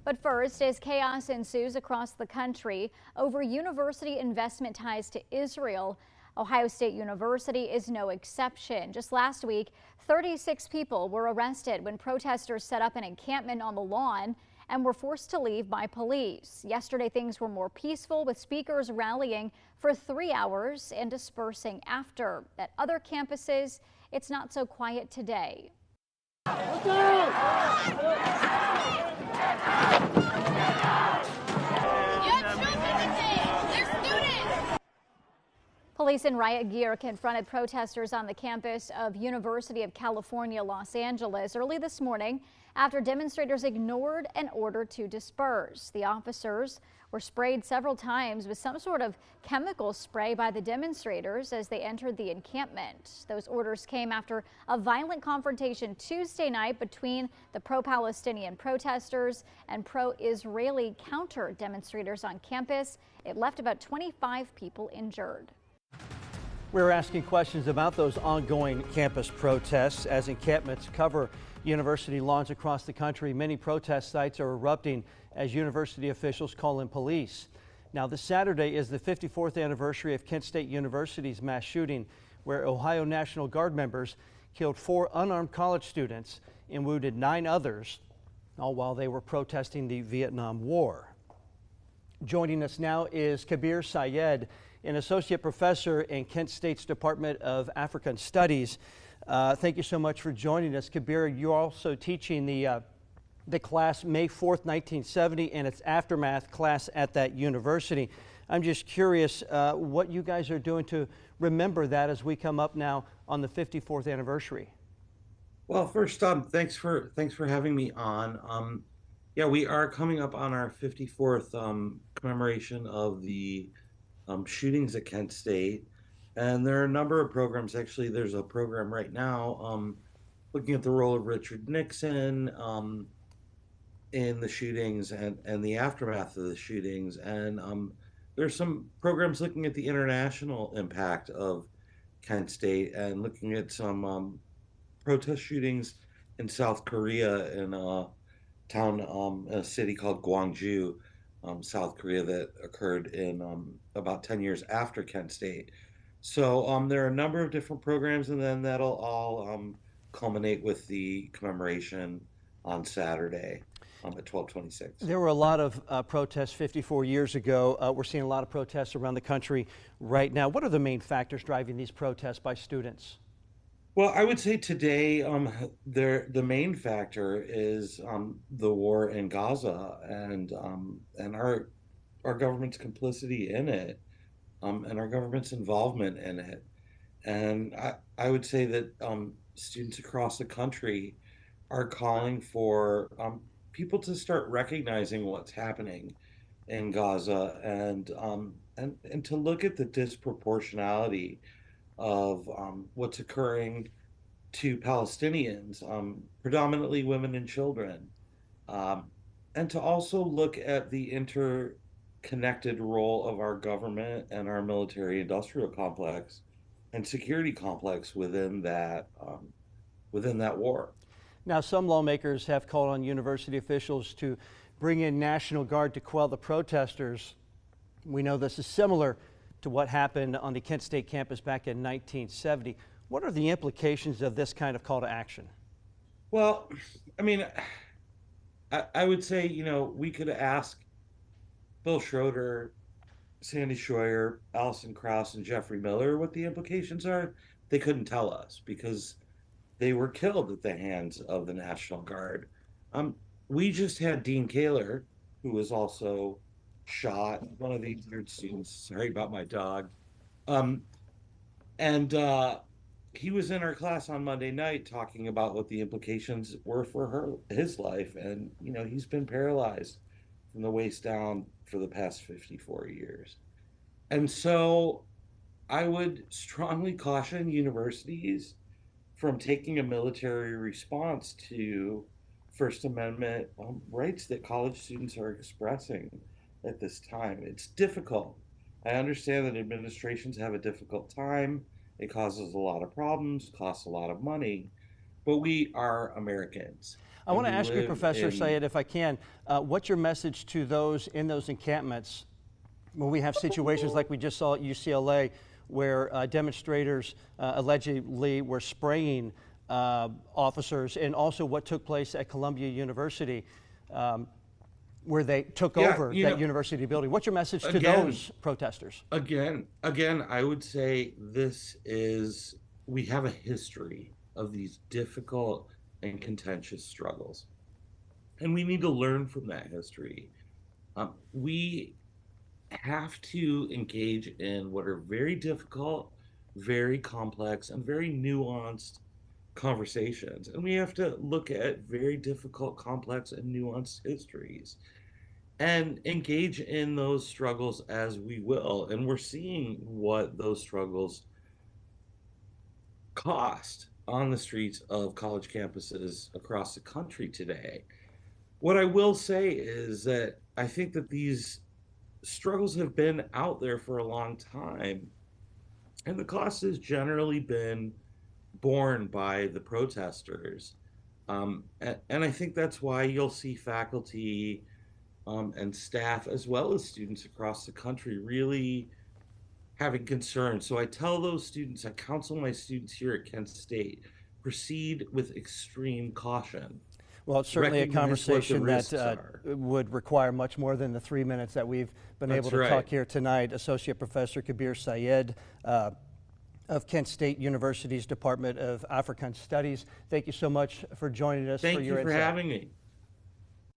But first, as chaos ensues across the country over university investment ties to Israel, Ohio State University is no exception. Just last week, 36 people were arrested when protesters set up an encampment on the lawn and were forced to leave by police. Yesterday, things were more peaceful, with speakers rallying for 3 hours and dispersing after. At other campuses, it's not so quiet today. Police in riot gear confronted protesters on the campus of University of California, Los Angeles early this morning after demonstrators ignored an order to disperse. The officers were sprayed several times with some sort of chemical spray by the demonstrators as they entered the encampment. Those orders came after a violent confrontation Tuesday night between the pro-Palestinian protesters and pro-Israeli counter demonstrators on campus. It left about 25 people injured. We're asking questions about those ongoing campus protests as encampments cover university lawns across the country. Many protest sites are erupting as university officials call in police. Now, this Saturday is the 54th anniversary of Kent State University's mass shooting, where Ohio National Guard members killed 4 unarmed college students and wounded 9 others, all while they were protesting the Vietnam War. Joining us now is Kabir Syed, an associate professor in Kent State's Department of African Studies. Thank you so much for joining us. Kabir, you're also teaching the class May 4th, 1970 and its aftermath class at that university. I'm just curious what you guys are doing to remember that as we come up now on the 54th anniversary. Well, first, thanks for having me on. Yeah, we are coming up on our 54th commemoration of the shootings at Kent State, and there are a number of programs. Actually, there's a program right now looking at the role of Richard Nixon in the shootings and the aftermath of the shootings, and there's some programs looking at the international impact of Kent State and looking at some protest shootings in South Korea in a town, a city called Gwangju, South Korea, that occurred in about 10 years after Kent State. So there are a number of different programs, and then that'll all culminate with the commemoration on Saturday at 12:26. There were a lot of protests 54 years ago. We're seeing a lot of protests around the country right now. What are the main factors driving these protests by students? Well, I would say today, the main factor is the war in Gaza and our government's complicity in it, and our government's involvement in it. And I would say that students across the country are calling for people to start recognizing what's happening in Gaza and to look at the disproportionality of what's occurring to Palestinians, predominantly women and children, and to also look at the interconnected role of our government and our military-industrial complex and security complex within that war. Now, some lawmakers have called on university officials to bring in National Guard to quell the protesters. We know this is similar to what happened on the Kent State campus back in 1970. What are the implications of this kind of call to action? Well, I mean, I would say, we could ask Bill Schroeder, Sandy Scheuer, Allison Krauss, and Jeffrey Miller what the implications are. They couldn't tell us because they were killed at the hands of the National Guard. We just had Dean Kaler, who was also shot, one of the injured students. Sorry about my dog. And he was in our class on Monday night talking about what the implications were for his life. And, he's been paralyzed from the waist down for the past 54 years. And so I would strongly caution universities from taking a military response to First Amendment rights that college students are expressing at this time. It's difficult. I understand that administrations have a difficult time. It causes a lot of problems, costs a lot of money, but we are Americans. I want to we ask you, live Professor in- Syed, if I can, what's your message to those in those encampments when we have situations like we just saw at UCLA where demonstrators allegedly were spraying officers, and also what took place at Columbia University where they took over that university building? What's your message to those protesters? Again, I would say we have a history of these difficult and contentious struggles, and we need to learn from that history. We have to engage in what are very difficult, very complex, and very nuanced conversations. And we have to look at very difficult, complex, and nuanced histories and engage in those struggles as we will. And we're seeing what those struggles cost on the streets of college campuses across the country today. What I will say is that I think that these struggles have been out there for a long time, and the cost has generally been borne by the protesters. And I think that's why you'll see faculty and staff, as well as students across the country, really having concerns. So I tell those students, I counsel my students here at Kent State, proceed with extreme caution. Well, it's certainly a Recognize what the conversation risks that are. would require much more than the 3 minutes that we've been able to That's talk right. here tonight. Associate Professor Kabir Syed of Kent State University's Department of African Studies. Thank you so much for joining us. Thank for you your for insight. having me.